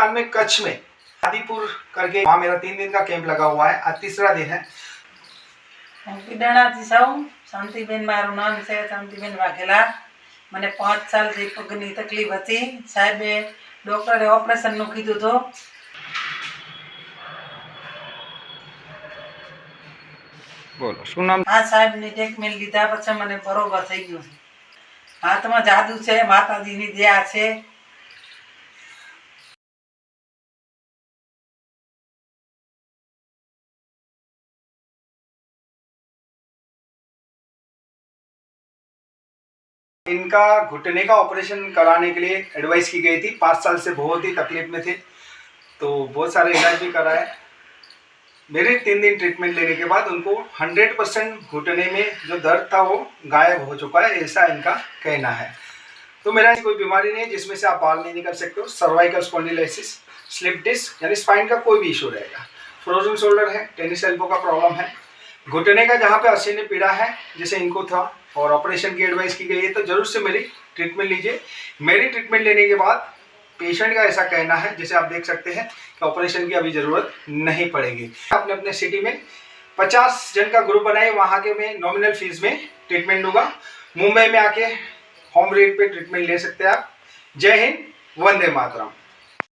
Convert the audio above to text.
राजस्थान में कच्छ में आदिपुर करके वहाँ मेरा 3 दिन का कैंप लगा हुआ है। आज तीसरा दिन है। पीडाणाथी सौ शांतिबेन मारू नाम से शांतिबेन वाघेला। मैंने 5 साल थी पगनी तकलीफ थी। साहेबे डॉक्टरे ऑपरेशन નું કીધું તો બોલો શું નામ? આ સાહેબની ટ્રીટમેન્ટ લીધા પછી મને બરોબર થઈ ગયું છે। હાથમાં જાદુ છે, માતાજીની દયા છે। इनका घुटने का ऑपरेशन कराने के लिए एडवाइस की गई थी। 5 साल से बहुत ही तकलीफ में थे, तो बहुत सारे इलाज भी कराए। मेरे 3 दिन ट्रीटमेंट लेने के बाद उनको 100% घुटने में जो दर्द था वो गायब हो चुका है, ऐसा इनका कहना है। तो मेरा कोई बीमारी नहीं है जिसमें से आप बाल नहीं निकल सकते हो। सर्वाइकल स्पॉन्डिलोसिस, स्लिप डिस्क यानी स्पाइन का कोई भी इशू रहेगा। फ्रोजन शोल्डर है, टेनिस एल्बो का प्रॉब्लम है, घुटने का जहाँ पे असहनीय पीड़ा है जैसे इनको था और ऑपरेशन की एडवाइस की गई है, तो जरूर से मेरी ट्रीटमेंट लीजिए। मेरी ट्रीटमेंट लेने के बाद पेशेंट का ऐसा कहना है, जैसे आप देख सकते हैं, कि ऑपरेशन की अभी ज़रूरत नहीं पड़ेगी। अपने अपने सिटी में 50 जन का ग्रुप बनाए, वहाँ के मैं नॉमिनल फीस में ट्रीटमेंट दूंगा। मुंबई में आके होम रेट पे ट्रीटमेंट ले सकते हैं आप। जय हिंद, वंदे मातरम।